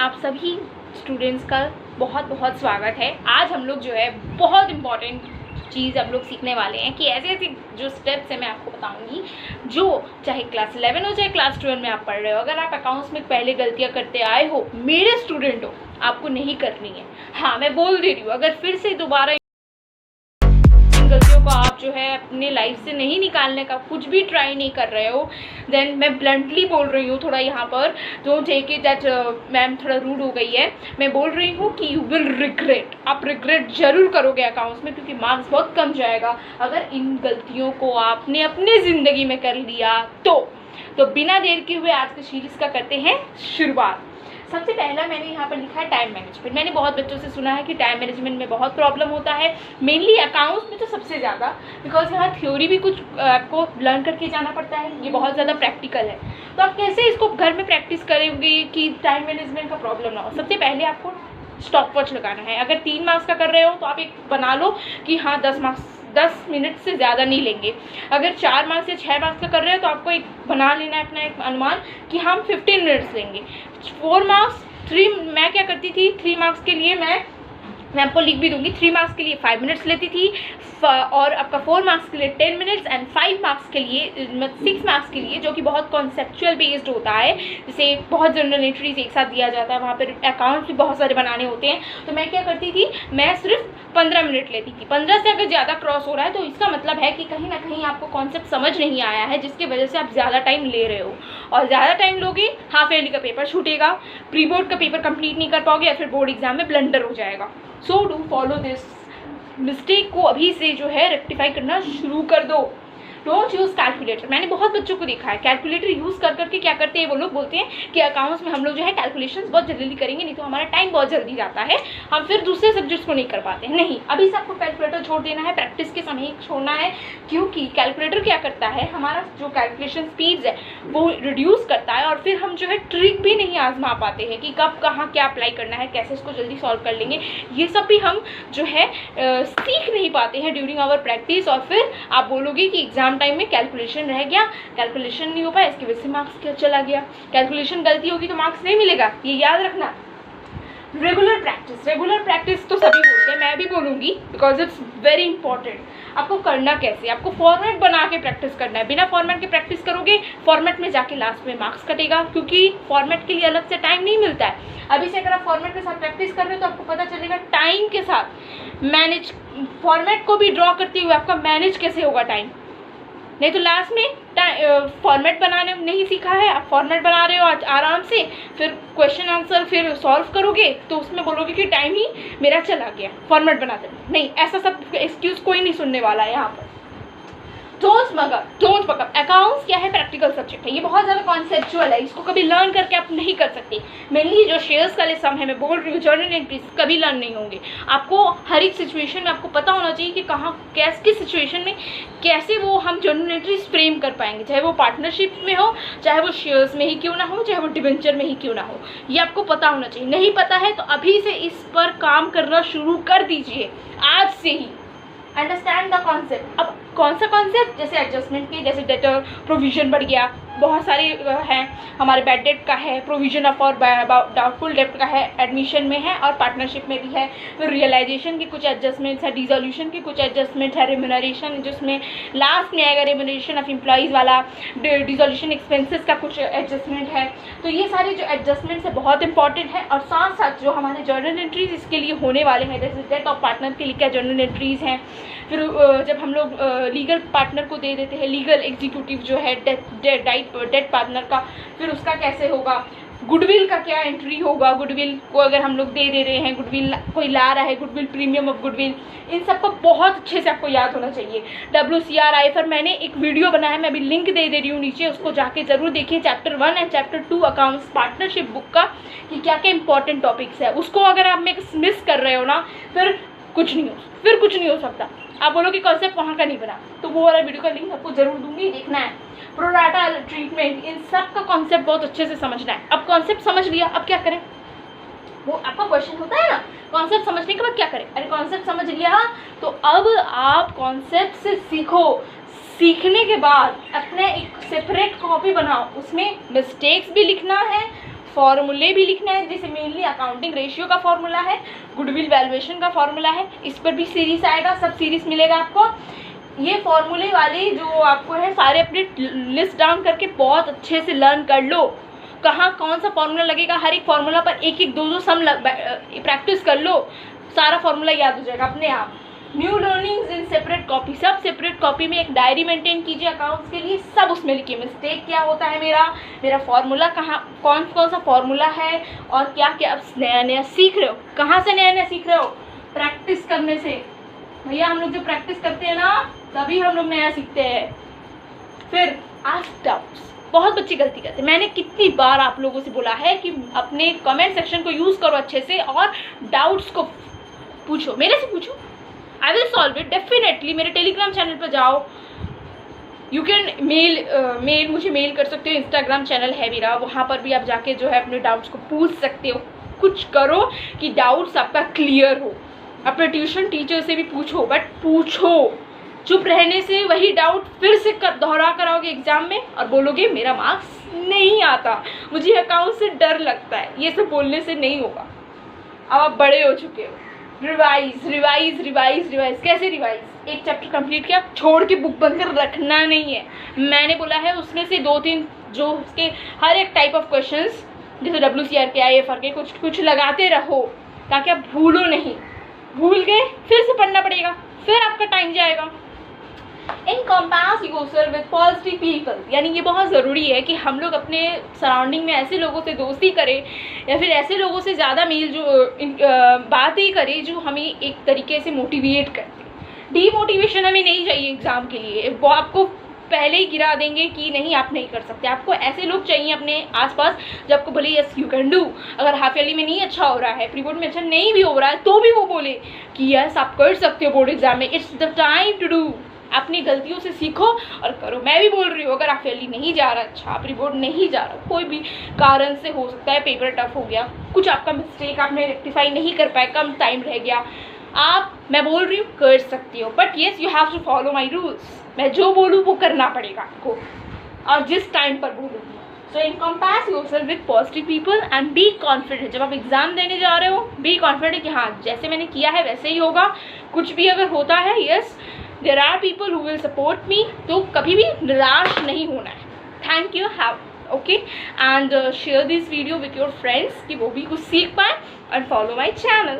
आप सभी स्टूडेंट्स का बहुत बहुत स्वागत है। आज हम लोग जो है बहुत इम्पॉर्टेंट चीज़ हम लोग सीखने वाले हैं कि ऐसे ऐसे जो स्टेप्स हैं मैं आपको बताऊंगी, जो चाहे क्लास 11 हो चाहे क्लास 12 में आप पढ़ रहे हो, अगर आप अकाउंट्स में पहले गलतियां करते आए हो, मेरे स्टूडेंट हो, आपको नहीं करनी है। हाँ, मैं बोल दे रही हूँ, अगर फिर से दोबारा गलतियों को आप जो है अपने लाइफ से नहीं निकालने का कुछ भी ट्राई नहीं कर रहे हो, देन मैं ब्लंटली बोल रही हूँ, थोड़ा यहाँ पर don't take it that ma'am थोड़ा रूड हो गई है, मैं बोल रही हूँ कि यू विल रिग्रेट, आप रिग्रेट जरूर करोगे अकाउंट्स में, क्योंकि मार्क्स बहुत कम जाएगा अगर इन गलतियों को आपने अपनी ज़िंदगी में कर लिया तो बिना देर के हुए आज के सीरीज़ का करते हैं शुरुआत। सबसे पहला मैंने यहाँ पर लिखा है टाइम मैनेजमेंट। मैंने बहुत बच्चों से सुना है कि टाइम मैनेजमेंट में बहुत प्रॉब्लम होता है, मेनली अकाउंट्स में तो सबसे ज़्यादा, बिकॉज यहाँ थ्योरी भी कुछ आपको लर्न करके जाना पड़ता है, ये बहुत ज़्यादा प्रैक्टिकल है। तो आप कैसे इसको घर में प्रैक्टिस करेंगे कि टाइम मैनेजमेंट का प्रॉब्लम ना हो। सबसे पहले आपको स्टॉप वॉच लगाना है। अगर 3 मार्क्स का कर रहे हो तो आप एक बना लो कि हाँ 10 मिनट से ज़्यादा नहीं लेंगे। अगर 4 मार्क्स या 6 मार्क्स का कर रहे हो तो आपको एक बना लेना है अपना एक अनुमान कि हम 15 मिनट्स लेंगे। 4 मार्क्स 3, मैं क्या करती थी 3 मार्क्स के लिए मैं आपको लिख भी दूंगी, 3 मार्क्स के लिए 5 मिनट्स लेती थी, और आपका 4 मार्क्स के लिए 10 मिनट्स एंड 5 मार्क्स के लिए 6 मार्क्स के लिए, जो कि बहुत कॉन्सेप्चुअल बेस्ड होता है, जैसे बहुत जनरल एंट्रीज एक साथ दिया जाता है, वहाँ पर अकाउंट्स भी बहुत सारे बनाने होते हैं। तो मैं क्या करती थी, मैं सिर्फ 15 मिनट लेती थी। 15 से अगर ज़्यादा क्रॉस हो रहा है तो इसका मतलब है कि कहीं ना कहीं आपको कॉन्सेप्ट समझ नहीं आया है, जिसकी वजह से आप ज़्यादा टाइम ले रहे हो, और ज़्यादा टाइम लोगे हाफ ईयरली का पेपर छूटेगा, प्री बोर्ड का पेपर कंप्लीट नहीं कर पाओगे, या फिर बोर्ड एग्जाम में ब्लंडर हो जाएगा। So do follow this. Mistake को अभी से जो है रेक्टिफाई करना शुरू कर दो। Don't use calculator. मैंने बहुत बच्चों को देखा है कैलकुलेटर यूज़ कर करके क्या करते हैं, वो लोग बोलते हैं कि अकाउंट्स में हम लोग जो है कैलकुलेशंस बहुत जल्दी करेंगे, नहीं तो हमारा टाइम बहुत जल्दी जाता है, हम फिर दूसरे सब्जेक्ट्स को नहीं कर पाते हैं। नहीं, अभी से आपको कैलकुलेटर छोड़ देना है, प्रैक्टिस के समय ही छोड़ना है, क्योंकि कैलकुलेटर क्या करता है, हमारा जो कैलकुलेशन स्पीड्स है वो रिड्यूस करता है, और फिर हम जो है ट्रिक भी नहीं आजमा पाते हैं कि कब कहाँ क्या अप्लाई करना है, कैसे इसको जल्दी सॉल्व कर लेंगे। ये सब भी हम जो है सीख नहीं पाते हैं ड्यूरिंग आवर प्रैक्टिस, और फिर आप बोलोगे कि एग्जाम टाइम में कैलकुलेशन रह गया, कैलकुलेशन नहीं हो पाया, इसकी वजह से मार्क्स क्या चला गया। कैलकुलेशन गलती होगी तो मार्क्स नहीं मिलेगा, ये याद रखना। रेगुलर प्रैक्टिस तो सभी बोलते हैं, मैं भी बोलूँगी, बिकॉज इट्स वेरी इंपॉर्टेंट। आपको करना कैसे, आपको फॉर्मेट बना के प्रैक्टिस करना है। बिना फॉर्मेट के प्रैक्टिस करोगे, फॉर्मेट में जाके लास्ट में मार्क्स कटेगा, क्योंकि फॉर्मेट के लिए अलग से टाइम नहीं मिलता है। अभी से अगर आप फॉर्मेट के साथ प्रैक्टिस कर रहे हो तो आपको पता चलेगा टाइम के साथ मैनेज, फॉर्मेट को भी ड्रॉ करते हुए आपका मैनेज कैसे होगा टाइम। नहीं तो लास्ट में फॉर्मेट बनाने नहीं सीखा है, आप फॉर्मेट बना रहे हो आज आराम से, फिर क्वेश्चन आंसर फिर सॉल्व करोगे तो उसमें बोलोगे कि टाइम ही मेरा चला गया फॉर्मेट बनाते। नहीं, ऐसा सब एक्सक्यूज कोई नहीं सुनने वाला है यहाँ पर। डोंट पकअप। अकाउंट्स क्या है, प्रैक्टिकल सब्जेक्ट है, ये बहुत ज़्यादा कॉन्सेप्चुअल है, इसको कभी लर्न करके आप नहीं कर सकते। मेनली जो शेयर्स का सम है, मैं बोल रही हूँ, जर्नल एंट्रीज कभी लर्न नहीं होंगे। आपको हर एक सिचुएशन में आपको पता होना चाहिए कि कहाँ किस सिचुएशन में कैसे वो हम जर्नल एंट्रीज फ्रेम कर पाएंगे, चाहे वो पार्टनरशिप में हो, चाहे वो शेयर्स में ही क्यों ना हो, चाहे वो डिवेंचर में ही क्यों ना हो, ये आपको पता होना चाहिए। नहीं पता है तो अभी से इस पर काम करना शुरू कर दीजिए, आज से ही। Understand the concept. अब कौन सा कॉन्सेप्ट, जैसे एडजस्टमेंट की, जैसे डेटर प्रोविजन बढ़ गया, बहुत सारे हैं, हमारे बैड डेट का है, प्रोविजन ऑफ और डाउटफुल डेट का है, एडमिशन में है और पार्टनरशिप में भी है, फिर रियलाइजेशन की कुछ एडजस्टमेंट्स है, डिसोल्यूशन की कुछ एडजस्टमेंट है, रेम्यूनरेशन जिसमें लास्ट में आएगा रेम्यूनरेशन ऑफ एम्प्लॉइज़ वाला, डिसोल्यूशन एक्सपेंसेस का कुछ एडजस्टमेंट है। तो ये सारे जो एडजस्टमेंट्स है बहुत इंपॉर्टेंट है, और साथ साथ जो हमारे जर्नल एंट्रीज इसके लिए होने वाले हैं, जैसे डेथ ऑफ पार्टनर के लिए क्या जर्नल एंट्रीज हैं, फिर जब हम लोग लीगल पार्टनर को दे देते हैं, लीगल एग्जीक्यूटिव जो है डेट पार्टनर का, फिर उसका कैसे होगा, गुडविल का क्या एंट्री होगा, गुडविल को अगर हम लोग दे रहे हैं, गुडविल कोई ला रहा है, गुडविल प्रीमियम ऑफ गुडविल, इन सब को बहुत अच्छे से आपको याद होना चाहिए। WCRI पर मैंने एक वीडियो बनाया है, मैं अभी लिंक दे रही हूँ नीचे, उसको जाके जरूर देखिए, chapter 1 and chapter 2 accounts partnership book का, कि क्या क्या इंपॉर्टेंट टॉपिक्स है। उसको अगर आप मिस कर रहे हो ना, फिर कुछ नहीं हो सकता। आप बोलो कि कॉन्सेप्ट वहाँ का नहीं बना, तो वो वाला वीडियो का लिंक आपको जरूर दूंगी, देखना है। प्रोराटा ट्रीटमेंट, इन सब का कॉन्सेप्ट बहुत अच्छे से समझना है। अब कॉन्सेप्ट समझ लिया, अब क्या करें, वो आपका क्वेश्चन होता है ना, कॉन्सेप्ट समझने के बाद क्या करें। अरे कॉन्सेप्ट समझ लिया तो अब आप कॉन्सेप्ट से सीखो, सीखने के बाद अपने एक सेपरेट कॉपी बनाओ, उसमें मिस्टेक्स भी लिखना है, फॉर्मूले भी लिखना है, जैसे मेनली अकाउंटिंग रेशियो का फॉर्मूला है, गुडविल वैल्यूएशन का फॉर्मूला है, इस पर भी सीरीज आएगा, सब सीरीज मिलेगा आपको। ये फॉर्मूले वाले जो आपको है सारे अपने लिस्ट डाउन करके बहुत अच्छे से लर्न कर लो, कहाँ कौन सा फॉर्मूला लगेगा, हर एक फॉर्मूला पर एक एक दो दो सम प्रैक्टिस कर लो, सारा फॉर्मूला याद हो जाएगा अपने आप। New learnings in separate copy, सब सेपरेट कॉपी में एक डायरी मेंटेन कीजिए अकाउंट्स के लिए, सब उसमें लिखिए मिस्टेक क्या होता है मेरा फॉर्मूला कहाँ, कौन कौन सा फॉर्मूला है और क्या क्या आप नया नया सीख रहे हो, कहाँ से नया नया सीख रहे हो, प्रैक्टिस करने से। भैया हम लोग जो प्रैक्टिस करते हैं ना तभी हम लोग नया सीखते हैं। फिर आस्क डाउट्स, बहुत बच्चे गलती करते हैं, मैंने कितनी बार आप लोगों से बोला है कि अपने कमेंट सेक्शन को यूज़ करो अच्छे से और डाउट्स को पूछो, मेरे से पूछो, I will solve it definitely. मेरे टेलीग्राम चैनल पर जाओ, यू कैन मेल मुझे मेल कर सकते हो, इंस्टाग्राम चैनल है मेरा, वहाँ पर भी आप जाके जो है अपने डाउट्स को पूछ सकते हो। कुछ करो कि डाउट्स आपका क्लियर हो, अपने ट्यूशन टीचर से भी पूछो, बट पूछो, चुप रहने से वही डाउट फिर से दोहरा कराओगे एग्जाम में और बोलोगे मेरा मार्क्स नहीं आता, मुझे अकाउंट से डर लगता है, ये सब बोलने से नहीं होगा। अब आप बड़े हो चुके हो, रिवाइज रिवाइज रिवाइज रिवाइज। कैसे रिवाइज? एक चैप्टर कंप्लीट किया, छोड़ के बुक बंद कर रखना नहीं है। मैंने बोला है उसमें से 2-3 जो उसके हर एक टाइप ऑफ क्वेश्चंस, जैसे WCR के IFR के कुछ कुछ लगाते रहो ताकि आप भूलो नहीं, भूल गए फिर से पढ़ना पड़ेगा, फिर आपका टाइम जाएगा। Encompass yourself with positive people, यानी ये बहुत ज़रूरी है कि हम लोग अपने सराउंडिंग में ऐसे लोगों से दोस्ती करें या फिर ऐसे लोगों से ज़्यादा बातें करें जो हमें एक तरीके से मोटिवेट करते हैं। डीमोटिवेशन हमें नहीं चाहिए एग्ज़ाम के लिए, वो आपको पहले ही गिरा देंगे कि नहीं आप नहीं कर सकते। आपको ऐसे लोग चाहिए अपने आसपास जो आपको बोले यस यू कैन डू। अगर हाफ ईयरली में नहीं अच्छा हो रहा है, प्री बोर्ड में अच्छा नहीं भी हो रहा है, तो भी वो बोले कि यस आप कर सकते हो बोर्ड एग्जाम में, it's the time to do. अपनी गलतियों से सीखो और करो। मैं भी बोल रही हूँ अगर हाफ ईयरली नहीं जा रहा, अच्छा प्री बोर्ड नहीं जा रहा, कोई भी कारण से हो सकता है, पेपर टफ हो गया, कुछ आपका मिस्टेक आपने रेक्टिफाई नहीं कर पाए, कम टाइम रह गया, मैं बोल रही हूँ कर सकती हो, but yes you have to follow my rules. मैं जो बोलूँ वो करना पड़ेगा आपको और जिस टाइम पर बोलूँगी। So encompass yourself with positive people and be confident. जब आप एग्जाम देने जा रहे हो बी कॉन्फिडेंट कि हाँ जैसे मैंने किया है वैसे ही होगा, कुछ भी अगर होता है yes there are people who will support me, तो कभी भी निराश नहीं होना है। Thank you, have okay and share this video with your friends कि वो भी कुछ सीख पाए, and follow my channel.